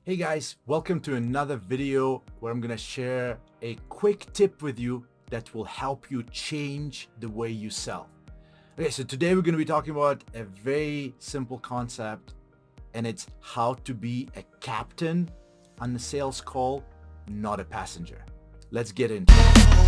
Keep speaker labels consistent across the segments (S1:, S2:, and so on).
S1: Hey guys, welcome to another video where I'm gonna share a quick tip with you that will help you change the way you sell. Okay, so today we're gonna be talking about a very simple concept, and it's how to be a captain on the sales call, not a passenger. Let's get into it.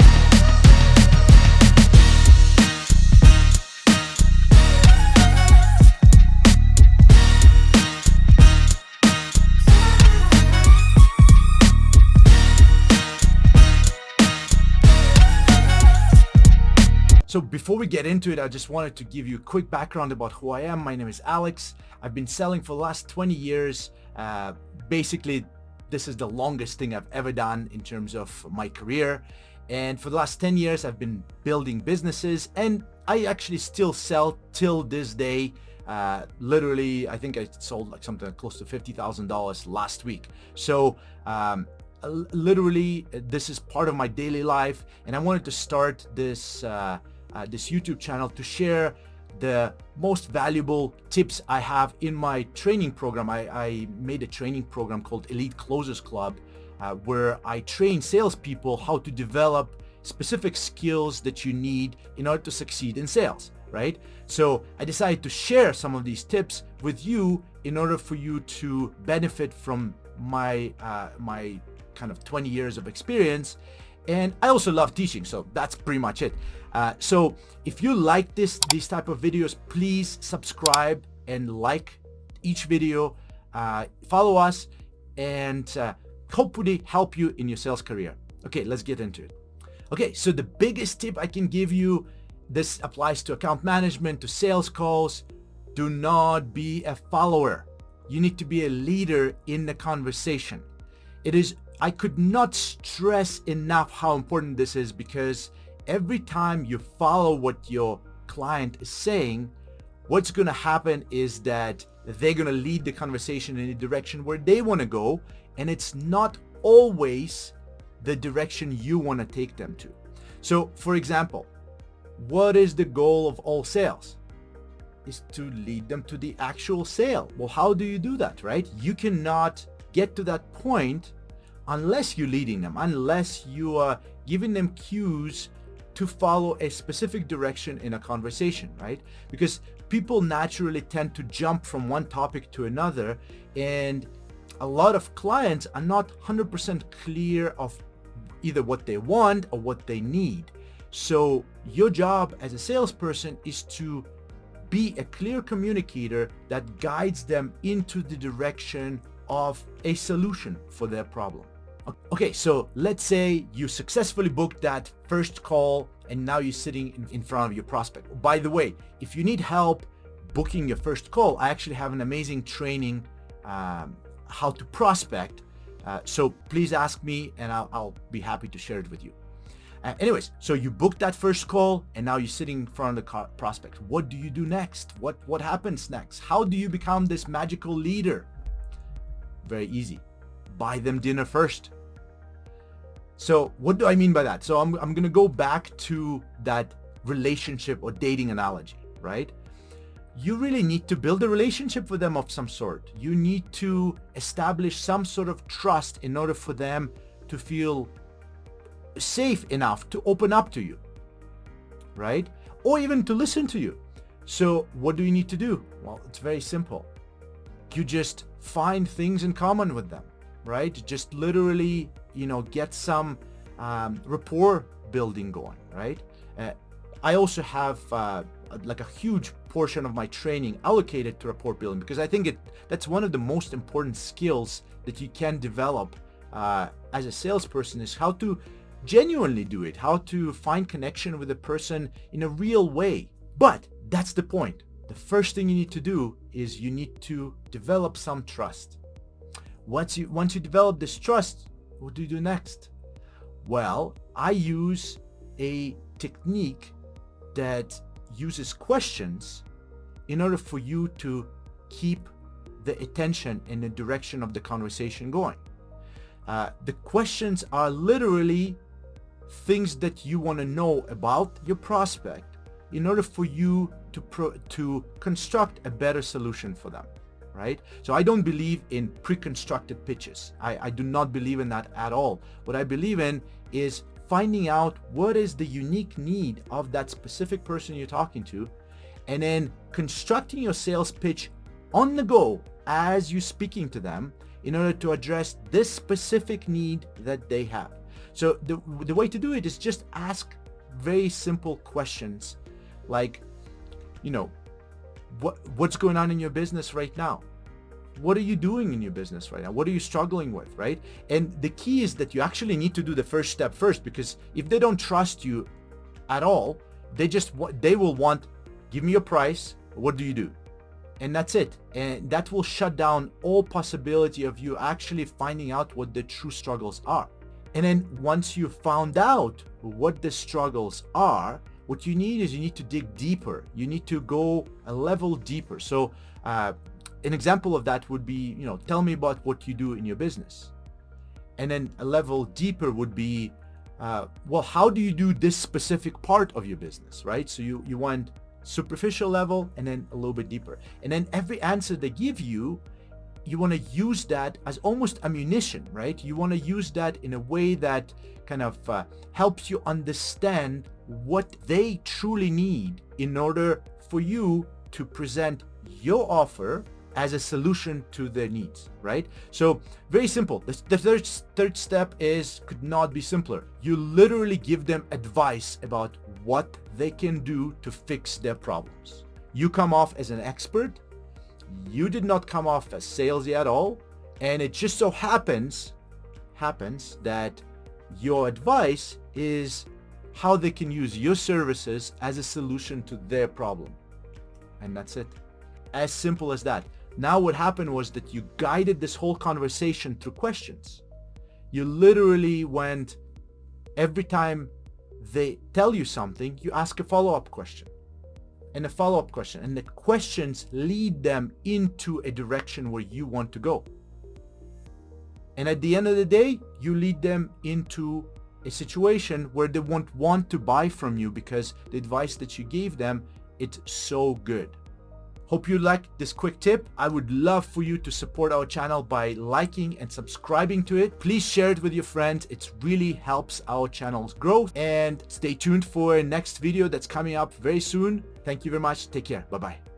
S1: So before we get into it, I just wanted to give you a quick background about who I am. My name is Alex. I've been selling for the last 20 years. Basically, this is the longest thing I've ever done in terms of my career. And for the last 10 years, I've been building businesses, and I actually still sell till this day. Literally, I think I sold like something close to $50,000 last week. So literally, this is part of my daily life, and I wanted to start this YouTube channel to share the most valuable tips I have in my training program. I made a training program called Elite Closers Club, where I train salespeople how to develop specific skills that you need in order to succeed in sales, right? So I decided to share some of these tips with you in order for you to benefit from my kind of 20 years of experience. And I also love teaching, so that's pretty much it. So if you like these type of videos, please subscribe and like each video, follow us, and hopefully help you in your sales career. Okay, let's get into it. Okay, so the biggest tip I can give you, this applies to account management, to sales calls: do not be a follower. You need to be a leader in the conversation. I could not stress enough how important this is, because every time you follow what your client is saying, what's going to happen is that they're going to lead the conversation in a direction where they want to go, and it's not always the direction you want to take them to. So, for example, what is the goal of all sales? Is to lead them to the actual sale. Well, how do you do that, right? You cannot get to that point unless you're leading them, unless you are giving them cues to follow a specific direction in a conversation, right? Because people naturally tend to jump from one topic to another, and a lot of clients are not 100% clear of either what they want or what they need. So your job as a salesperson is to be a clear communicator that guides them into the direction of a solution for their problem. Okay, so let's say you successfully booked that first call, and now you're sitting in front of your prospect. By the way, if you need help booking your first call, I actually have an amazing training, how to prospect. So please ask me, and I'll be happy to share it with you. Anyways, so you booked that first call, and now you're sitting in front of the prospect. What do you do next? What happens next? How do you become this magical leader? Very easy. Buy them dinner first. So what do I mean by that? So I'm going to go back to that relationship or dating analogy, right? You really need to build a relationship with them of some sort. You need to establish some sort of trust in order for them to feel safe enough to open up to you, right? Or even to listen to you. So what do you need to do? Well, it's very simple. You just find things in common with them, right? Just literally, get some rapport building going, right? I also have like a huge portion of my training allocated to rapport building, because I think that's one of the most important skills that you can develop as a salesperson, is how to genuinely do it, how to find connection with a person in a real way. But that's the point. The first thing you need to do is you need to develop some trust. Once you develop this trust, what do you do next? Well, I use a technique that uses questions in order for you to keep the attention in the direction of the conversation going. The questions are literally things that you want to know about your prospect in order for you to construct a better solution for them. right? So I don't believe in pre-constructed pitches. I do not believe in that at all. What I believe in is finding out what is the unique need of that specific person you're talking to, and then constructing your sales pitch on the go as you're speaking to them in order to address this specific need that they have. So the way to do it is just ask very simple questions like, what's going on in your business right now? What are you doing in your business right now? What are you struggling with, right? And the key is that you actually need to do the first step first, because if they don't trust you at all, they will want, give me your price, what do you do? And that's it. And that will shut down all possibility of you actually finding out what the true struggles are. And then once you found out what the struggles are, what you need is you need to dig deeper. You need to go a level deeper. So an example of that would be, tell me about what you do in your business. And then a level deeper would be, well, how do you do this specific part of your business, right? So you want superficial level and then a little bit deeper. And then every answer they give you, you want to use that as almost ammunition, right? You want to use that in a way that kind of helps you understand what they truly need in order for you to present your offer as a solution to their needs, right? So very simple. The third step could not be simpler. You literally give them advice about what they can do to fix their problems. You come off as an expert. You did not come off as salesy at all. And it just so happens that your advice is how they can use your services as a solution to their problem. And that's it. As simple as that. Now what happened was that you guided this whole conversation through questions. You literally went, every time they tell you something, you ask a follow-up question and a follow-up question, and the questions lead them into a direction where you want to go. And at the end of the day, you lead them into a situation where they won't want to buy from you because the advice that you gave them, it's so good. Hope you liked this quick tip. I would love for you to support our channel by liking and subscribing to it. Please share it with your friends. It really helps our channel's growth. And stay tuned for next video that's coming up very soon. Thank you very much. Take care. Bye-bye.